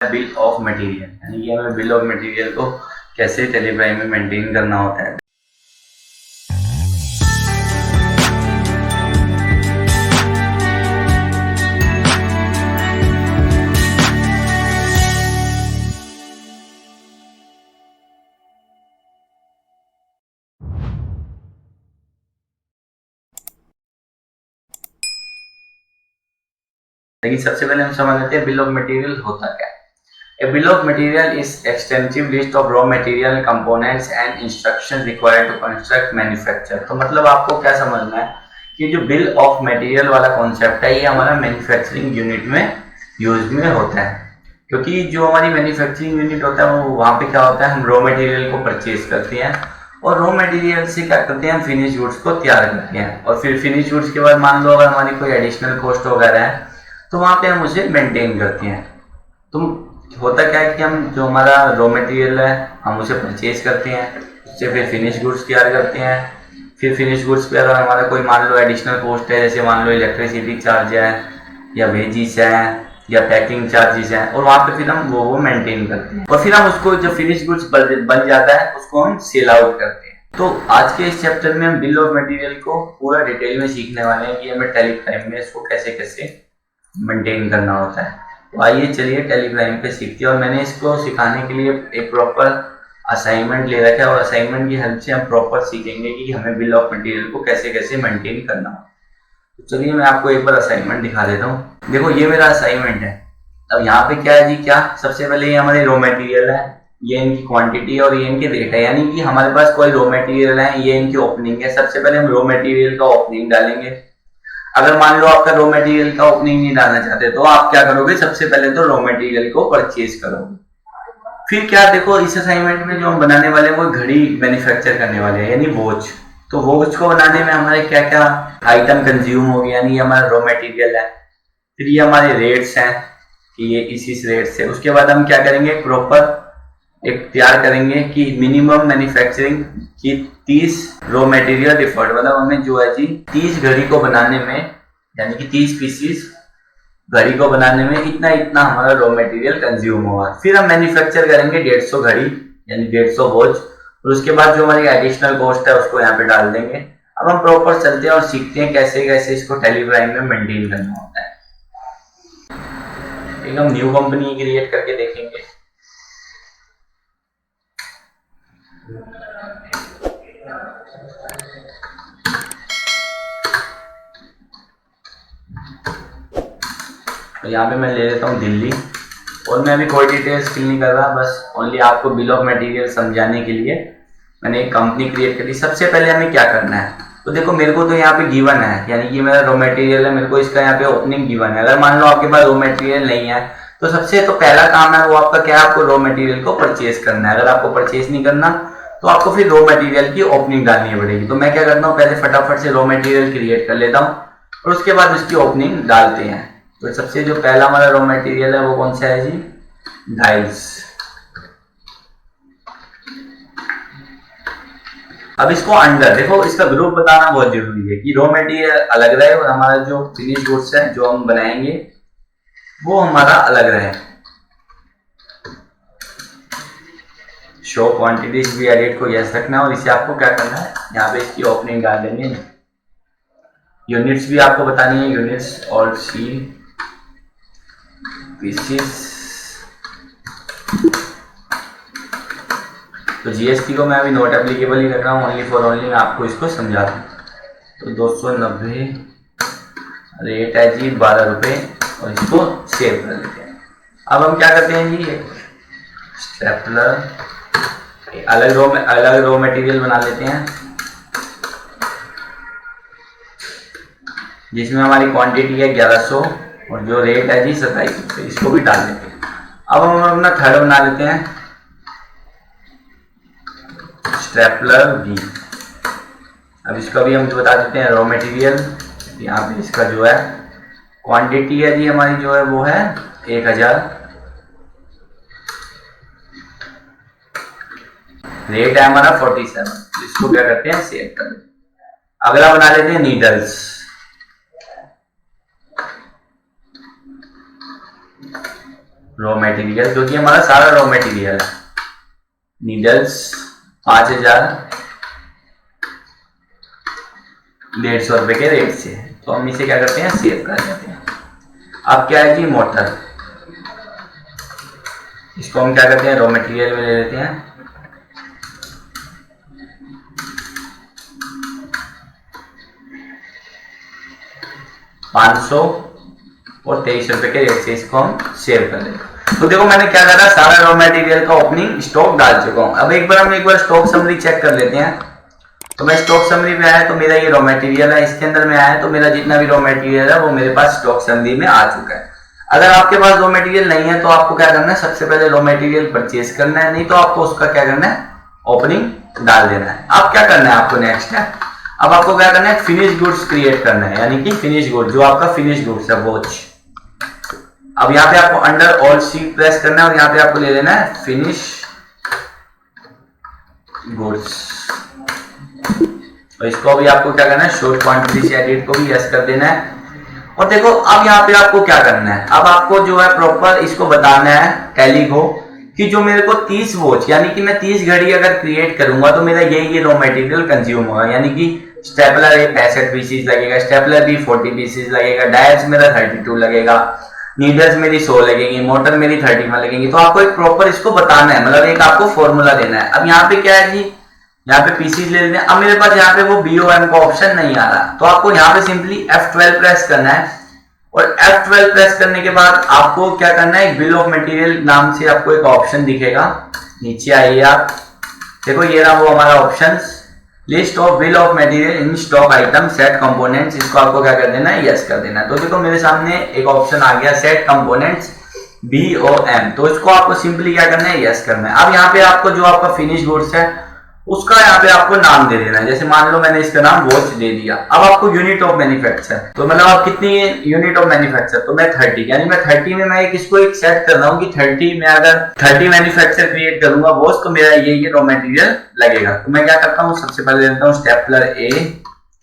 Bill of material, यानी कि हमें बिल ऑफ मटेरियल को कैसे टेलीप्राइम में मेंटेन करना होता है। लेकिन सबसे पहले हम समझ लेते हैं बिल ऑफ मटेरियल होता क्या है। A bill of material is extensive list of raw material components and instructions required to construct manufacture। तो मतलब आपको क्या समझना है कि जो बिल ऑफ मटेरियल वाला कॉन्सेप्ट है ये हमारा मैन्युफैक्चरिंग यूनिट में यूज में होता है, क्योंकि जो हमारी मैन्युफैक्चरिंग यूनिट होता है वो वहाँ पे क्या होता है, हम रॉ मटेरियल को परचेज करते हैं और रॉ मटेरियल से क्या करते हैं, हम फिनिश गुड्स को तैयार करते हैं और फिर फिनिश गुड्स के बाद मान लो अगर हमारी कोई एडिशनल कॉस्ट वगैरह है तो वहाँ पे हम उसे मेंटेन करते हैं। तो होता क्या है कि हम जो हमारा रॉ मटेरियल है हम उसे परचेज करते हैं, उससे फिर फिनिश गुड्स तैयार करते हैं। फिर फिनिश गुड्स पे अगर हमारा कोई मान लो एडिशनल कॉस्ट है, जैसे मान लो इलेक्ट्रिसिटी चार्ज है या वेजिस है या पैकिंग चार्जेस हैं, और वहाँ पे फिर हम वो मेंटेन करते हैं और फिर हम उसको जो फिनिश गुड्स बन जाता है उसको हम सेल आउट करते हैं। तो आज के इस चैप्टर में हम बिल ऑफ मटेरियल को पूरा डिटेल में सीखने वाले हैं कि हमें टेलीप्राइम में इसको कैसे कैसे मेंटेन करना होता है। तो आइए चलिए टेलीप्राइम पे सीखते हैं, और मैंने इसको सिखाने के लिए एक प्रॉपर असाइनमेंट ले रखा है और असाइनमेंट की हेल्प से हम प्रॉपर सीखेंगे कि हमें बिल ऑफ मटेरियल को कैसे कैसे मेंटेन करना हो। तो चलिए मैं आपको एक बार असाइनमेंट दिखा देता हूँ। देखो ये मेरा असाइनमेंट है। अब यहाँ पे क्या है जी, क्या सबसे पहले ये हमारे रॉ मटेरियल है, ये इनकी क्वांटिटी और ये इनके रेट है, यानी कि हमारे पास कोई रॉ मटेरियल है, ये इनकी ओपनिंग है। सबसे पहले हम रॉ मटेरियल का ओपनिंग डालेंगे। अगर मान लो आपका रॉ मटेरियल का ओपनिंग नहीं डालना चाहते तो आप क्या करोगे, सबसे पहले तो रॉ मटेरियल को परचेज करोगे। फिर क्या, देखो इस असाइनमेंट में जो हम बनाने वाले हैं वो घड़ी मैन्युफैक्चर करने वाले हैं, यानी वॉच। तो वॉच को बनाने में हमारे क्या क्या आइटम कंज्यूम हो गया, यानी हमारा रॉ मटेरियल है। फिर ये हमारे रेट्स हैं कि ये इस रेट से। उसके बाद हम क्या करेंगे, प्रॉपर एक तैयार करेंगे कि मिनिमम मैन्युफैक्चरिंग की 30 रॉ मटेरियल डिफर्ड, मतलब हमें जो है जी 30 घड़ी को बनाने में, यानी कि 30 पीसीस घड़ी को बनाने में इतना इतना हमारा रॉ मटेरियल कंज्यूम होगा। फिर हम मैन्युफैक्चर करेंगे 150 घड़ी यानी 150 वॉच, और उसके बाद जो हमारी एडिशनल कॉस्ट है उसको यहाँ पे डाल देंगे। अब हम प्रॉपर चलते हैं और सीखते हैं कैसे कैसे इसको टेलीप्राइम में मेंटेन करना होता है। एक हम न्यू कंपनी क्रिएट करके देखेंगे। तो यहाँ पे मैं ले लेता हूँ दिल्ली, और मैं अभी कोई डिटेल्स फिल नहीं कर रहा, बस ओनली आपको बिल ऑफ मटेरियल समझाने के लिए मैंने एक कंपनी क्रिएट कर दी। सबसे पहले हमें क्या करना है, तो देखो मेरे को तो यहाँ पे गिवन है, यानी कि मेरा रॉ मटेरियल है, मेरे को इसका यहाँ पे ओपनिंग गिवन है। अगर मान लो आपके पास रॉ मटेरियल नहीं है तो सबसे तो पहला काम है वो आपका क्या है, आपको रॉ मटेरियल को परचेज करना है। अगर आपको परचेज नहीं करना तो आपको फिर रॉ मटेरियल की ओपनिंग डालनी पड़ेगी। तो मैं क्या करता हूँ, पहले फटाफट से रॉ मटेरियल क्रिएट कर लेता हूँ और उसके बाद उसकी ओपनिंग डालते हैं। तो सबसे जो पहला हमारा रॉ मटेरियल है वो कौन सा है जी, डाइल्स। अब इसको अंडर देखो, इसका ग्रुप बताना बहुत जरूरी है कि रॉ मटेरियल अलग रहे और हमारा जो फिनिश गुड्स है जो हम बनाएंगे वो हमारा अलग रहे। शो क्वांटिटीज भी एडिट को यस रखना है, और इसे आपको क्या करना है, यहाँ पे इसकी ओपनिंग डाल देंगे। यूनिट्स भी आपको बतानी है, यूनिट्स और सी पीसीस। तो जीएसटी को मैं अभी नॉट एप्लीकेबल ही रख रहा हूँ, ओनली फॉर ओनली मैं आपको इसको समझा दूँ। तो 290 रेट है जी 12 रुपये, और इसको सेव कर लेते हैं। अब हम क्या करते हैं जी, स्टेपलर अलग रो मटेरियल बना लेते हैं जिसमें हमारी क्वांटिटी है 1100 और जो रेट है जी 27 रुपये, इसको भी डाल देते हैं। अब हम अपना थर्ड बना लेते हैं, स्टेपलर बी। अब इसका भी हम बता देते हैं रॉ मटेरियल। यहाँ पे इसका जो है क्वांटिटी है जी हमारी जो है वो है 1000, रेट है हमारा 47। इसको क्या करते हैं, सेव कर देते हैं। अगला बना लेते हैं नीडल्स। रॉ मटेरियल, क्योंकि हमारा सारा रॉ मटेरियल है। नीडल्स 5000 150 रुपए के रेट से, तो हम इसे क्या करते हैं, सेव कर देते हैं। अब क्या है जी, मोटर, इसको हम क्या करते हैं, रॉ मटेरियल में ले लेते हैं। ₹500 और 23 रुपए के रेट से इसको हम सेव कर देंगे। तो देखो मैंने क्या करा, सारा रॉ मटेरियल का ओपनिंग स्टॉक डाल चुका हूं। अब हम एक बार स्टॉक समरी चेक कर लेते हैं। तो मैं स्टॉक समरी में आया तो मेरा ये रॉ मटेरियल है, इसके अंदर में आया तो मेरा जितना भी रॉ मटेरियल है वो मेरे पास स्टॉक समरी में आ चुका है। अगर आपके पास रॉ मटेरियल नहीं है तो आपको क्या करना है, सबसे पहले रॉ मटेरियल परचेज करना है, नहीं तो आपको उसका क्या करना है, ओपनिंग डाल देना है। अब क्या करना है आपको, नेक्स्ट है, अब आपको क्या करना है, फिनिश गुड्स क्रिएट करना है, यानी कि फिनिश गुड, जो आपका फिनिश गुड्स है वॉच। अब यहाँ पे आपको अंडर ऑल सी प्रेस करना है और यहाँ पे आपको ले लेना है फिनिश गुड्स, और इसको भी आपको क्या करना है, शॉर्ट क्वांटिटी से एडिट को भी यस कर देना है। और देखो अब यहाँ पे आपको क्या करना है, अब आपको जो है प्रॉपर इसको बताना है टैली को कि जो मेरे को 30 वॉच, यानी कि मैं 30 घड़ी अगर क्रिएट करूंगा तो मेरा ये रॉ मटेरियल कंज्यूम होगा। यानी कि स्टेपलर 65 पीसीज लगेगा, स्टेपलर भी 40 पीसीज लगेगा, डायल्स मेरा 32 लगेगा, नीडल्स मेरी 100 लगेगी, मोटर मेरी 31 लगेगी। तो आपको एक प्रॉपर इसको बताना है, मतलब एक आपको फॉर्मूला देना है। अब यहाँ पे क्या है जी, यहाँ पे पीसीज ले लेते हैं। अब मेरे पास यहाँ पे वो BOM का ऑप्शन नहीं आ रहा, तो आपको यहाँ पे सिंपली F12 प्रेस करना है, और F12 प्रेस करने के बाद आपको क्या करना है, बिल ऑफ मटेरियल नाम से आपको एक ऑप्शन दिखेगा, नीचे आइए आप, देखो ये रहा वो हमारा options, list of bill of material in stock item set components, इसको आपको क्या कर देना है, यस कर देना है। तो देखो मेरे सामने एक ऑप्शन आ गया सेट कंपोनेंट्स BOM, तो इसको आपको सिंपली क्या करना है, यस करना है। अब यहाँ पे आपको जो आपका फिनिश गुड्स है उसका यहाँ पे आपको नाम दे देना है, जैसे मान लो मैंने इसका नाम वॉच दे दिया। अब आपको यूनिट ऑफ मैन्युफैक्चर, तो मतलब आप कितनी यूनिट ऑफ मैन्युफैक्चर, तो मैं 30, यानी मैं 30 में मैं इसको एक सेट कर रहा हूँ कि 30 में अगर 30 मैन्युफैक्चर क्रिएट करूंगा वॉच, तो मेरा ये रॉ मटेरियल लगेगा। तो मैं क्या करता हूँ, सबसे पहले लेता हूँ स्टेपलर A,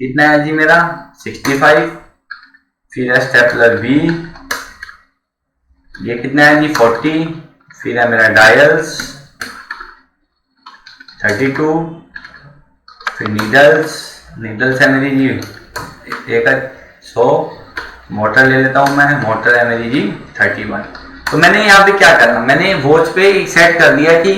कितना है जी मेरा 65, फिर है स्टेपलर B, ये कितना है जी 40, फिर है मेरा डायल्स 32, फिर नीडल्स है मेरी जी 100, मोटर ले लेता हूं मैं, मोटर है मेरी जी 31। तो मैंने यहाँ पे क्या करना, मैंने वॉच पे सेट कर दिया कि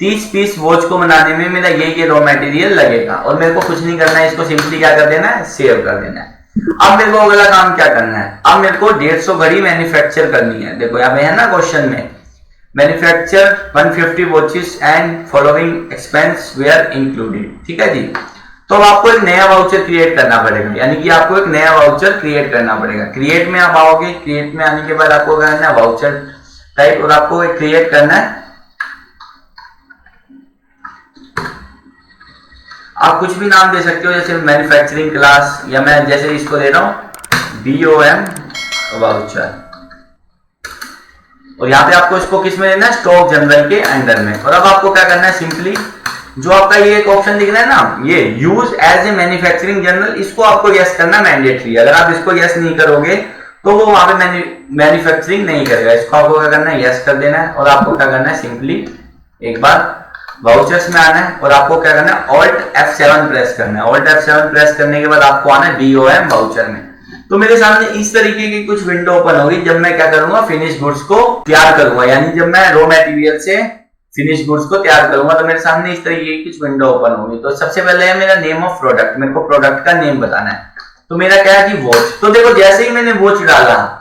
30 पीस वॉच को बनाने में मेरा ये रॉ मटेरियल लगेगा, और मेरे को कुछ नहीं करना है, इसको सिंपली क्या कर देना है, सेव कर देना है। अब मेरे को अगला काम क्या करना है, अब मेरे को 150 घड़ी मैन्युफैक्चर करनी है। देखो यहाँ पे है ना क्वेश्चन में, manufacture 150 watches and following expense were included, ठीक है जी। तो आपको एक नया वाउचर क्रिएट करना पड़ेगा, यानी कि आपको एक नया वाउचर क्रिएट करना पड़ेगा। क्रिएट में आप आओगे, क्रिएट में आने के बाद आपको करना है वाउचर टाइप, और आपको एक क्रिएट करना है, आप कुछ भी नाम दे सकते हो, जैसे मैन्युफैक्चरिंग क्लास, या मैं जैसे इसको दे रहा हूं BOM वाउचर, और यहाँ पे आपको इसको किस में देना है, स्टॉक जनरल के अंडर में। और अब आपको क्या करना है, सिंपली जो आपका ये एक ऑप्शन दिख रहा है ना, ये use as a manufacturing general, इसको आपको यस करना मैंडेटरी। अगर आप इसको यस नहीं करोगे तो वो वहां पे मैन्युफैक्चरिंग नहीं करेगा, इसको आपको क्या करना है, यस कर देना है। और आपको क्या करना है, सिंपली एक बार वाउचर्स में आना है, और आपको क्या करना है, Alt F7 प्रेस करना है। Alt F7 प्रेस करने के बाद आपको आना है BOM वाउचर में। तो मेरे सामने इस तरीके की कुछ विंडो ओपन होगी जब मैं क्या करूंगा, फिनिश गुड्स को तैयार करूंगा, यानी जब मैं रॉ मटेरियल से फिनिश गुड्स को तैयार करूंगा तो मेरे सामने इस तरीके की कुछ विंडो ओपन होगी। तो सबसे पहले है मेरा नेम ऑफ प्रोडक्ट, मेरे को प्रोडक्ट का नेम बताना है। तो मेरा क्या है कि वॉच, तो देखो जैसे ही मैंने वॉच डाला,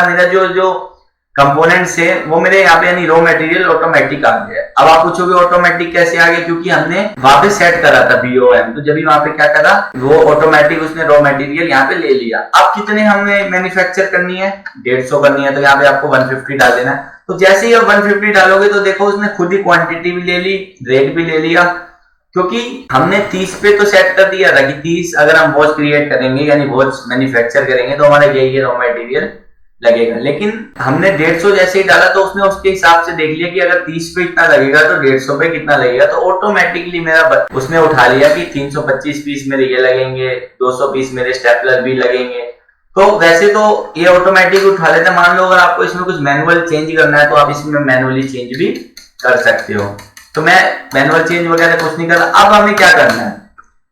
मेरा जो कंपोनेंट्स है वो मेरे यहाँ पे यानी रॉ मटेरियल ऑटोमेटिक आ गया। अब आप पूछोगे ऑटोमेटिक कैसे आ गया, क्योंकि हमने वहां पे सेट करा था BOM, तो जब भी वहां पे क्या करा, वो ऑटोमेटिक उसने रॉ मटेरियल यहाँ पे ले लिया। अब कितने हमें मैन्युफैक्चर करनी है, 150 करनी है, तो यहाँ पे आपको 150 डाल देना है। तो जैसे ही आप 150 डालोगे तो देखो उसने खुद ही क्वांटिटी भी ले ली, रेट भी ले लिया, क्योंकि हमने 30 पे तो सेट कर दिया था कि 30 अगर हम वॉच क्रिएट करेंगे यानी वॉच मैन्युफैक्चर करेंगे तो हमारा ये रॉ मटेरियल लगेगा। लेकिन हमने 150 जैसे ही डाला तो उसने उसके हिसाब से देख लिया कि अगर 30 पे इतना लगेगा तो 150 पे कितना लगेगा, तो ऑटोमेटिकली मेरा उसने उठा लिया कि 325 पीस मेरे ये लगेंगे, 200 पीस मेरे स्टेपलर भी लगेंगे, तो वैसे तो ये ऑटोमेटिक उठा लेते हैं। मान लो अगर आपको इसमें कुछ मैनुअल चेंज करना है तो आप इसमें मैनुअली चेंज भी कर सकते हो। तो मैं मैनुअल चेंज वगैरह कुछ नहीं कर रहा। अब हमें क्या करना है,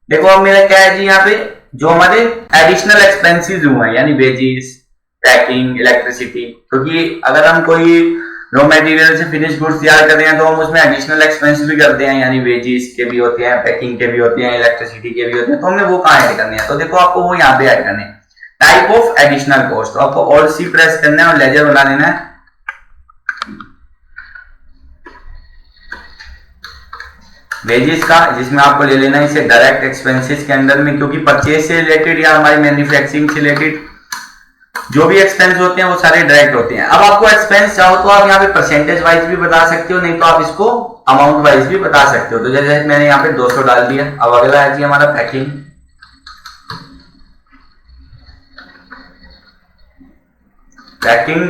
देखो अब मेरा क्या है जी, यहाँ पे जो हमारे एडिशनल एक्सपेंसेस हुए हैं यानी वेजेस, पैकिंग, इलेक्ट्रिसिटी, क्योंकि अगर हम कोई रॉ मटेरियल से फिनिश गुड्स तैयार कर रहे हैं तो हम उसमें एडिशनल एक्सपेंस भी करते हैं, यानी वेजेस के भी होते हैं, पैकिंग के भी होते हैं, इलेक्ट्रिसिटी के भी होते हैं। तो हमने वो कहाँ ऐड करने हैं, तो देखो आपको वो यहाँ पे ऐड करने हैं, टाइप ऑफ एडिशनल कॉस्ट। तो आपको ऑल्ट सी प्रेस करना है और लेजर बना लेना है। वेजेस का, जिसमें आपको ले लेना है इसे डायरेक्ट एक्सपेंसेस के अंदर में, क्योंकि परचेज से रिलेटेड या हमारी मैन्युफैक्चरिंग से रिलेटेड जो भी एक्सपेंस होते हैं वो सारे डायरेक्ट होते हैं। अब आपको एक्सपेंस चाहो तो आप यहाँ पे परसेंटेज वाइज भी बता सकते हो, नहीं तो आप इसको अमाउंट वाइज भी बता सकते हो। तो जैसे मैंने यहाँ पे 200 डाल दिया। अब अगला है जी हमारा पैकिंग। पैकिंग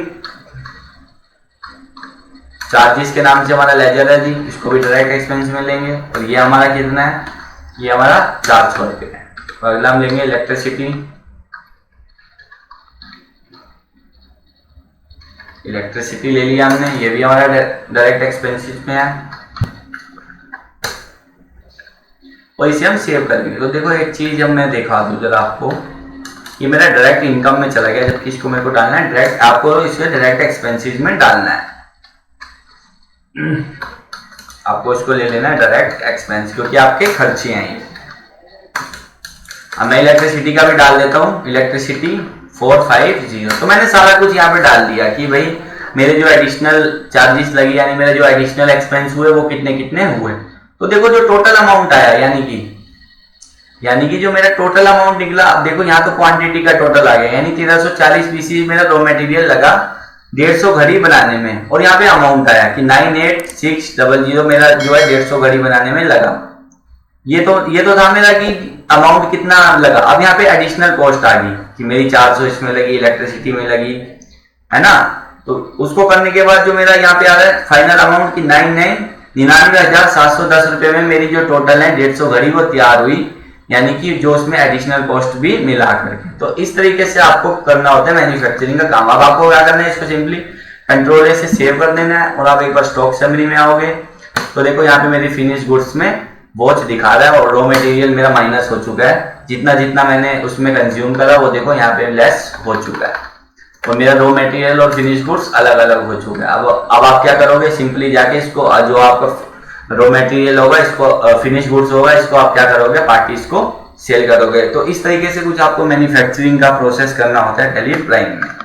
चार्जेस के नाम से हमारा लेजर है जी, इसको भी डायरेक्ट एक्सपेंस में लेंगे। और ये हमारा कितना है, ये हमारा 400 रुपये है। अगला हम लेंगे इलेक्ट्रिसिटी। इलेक्ट्रिसिटी ले लिया हमने, ये भी हमारा डायरेक्ट एक्सपेंसेस में है और इसे हम सेव कर देंगे। तो देखो एक चीज अब मैं दिखा दूं जरा आपको, ये मेरा डायरेक्ट इनकम में चला गया, जबकि इसको मेरे को डालना है डायरेक्ट, आपको इसे डायरेक्ट एक्सपेंसेस में डालना है। आपको इसको ले लेना है डायरेक्ट एक्सपेंस, क्योंकि आपके खर्चे हैं ये। अब मैं इलेक्ट्रिसिटी का भी डाल देता हूँ, इलेक्ट्रिसिटी 450। तो मैंने सारा कुछ यहाँ पे डाल दिया कि भाई मेरे जो एडिशनल चार्जेस लगे यानी मेरे जो एडिशनल एक्सपेंस हुए वो कितने कितने हुए। तो देखो जो टोटल अमाउंट आया यानी कि जो मेरा टोटल अमाउंट निकला, अब देखो यहाँ तो क्वांटिटी का टोटल आ गया, यानी 1340 पीसी मेरा रॉ मटेरियल लगा 150 घड़ी बनाने में। और यहाँ पे अमाउंट आया कि 98600 मेरा जो है 150 घड़ी बनाने में लगा। ये तो था मेरा कि अमाउंट कितना लगा। अब यहाँ पे एडिशनल कॉस्ट आ गई कि मेरी 400 इसमें लगी, इलेक्ट्रिसिटी में लगी, है ना। तो उसको करने के बाद जो मेरा यहाँ पे आ रहा है फाइनल अमाउंट की 99,710 रुपए में मेरी जो टोटल है 150 घड़ी वो तैयार हुई, यानी कि जो उसमें एडिशनल कॉस्ट भी मिला करके। तो इस तरीके से आपको करना होता है मैन्युफैक्चरिंग का काम। अब आपको क्या करना है, इसको सिंपली कंट्रोल ए से सेव कर देना है और आप एक बार स्टॉक समरी में आओगे तो देखो यहाँ पे मेरी फिनिश गुड्स में वॉच दिखा रहा है और रॉ मटेरियल मेरा माइनस हो चुका है। जितना जितना मैंने उसमें कंज्यूम करा वो देखो यहाँ पे लेस हो चुका है और मेरा रॉ मटेरियल और फिनिश गुड्स अलग अलग हो चुका है। अब आप क्या करोगे, सिंपली जाके इसको जो आपका रॉ मटेरियल होगा, इसको फिनिश गुड्स होगा, इसको आप क्या करोगे, पार्टीज को सेल करोगे। तो इस तरीके से कुछ आपको मैन्युफैक्चरिंग का प्रोसेस करना होता है टैली प्राइम में।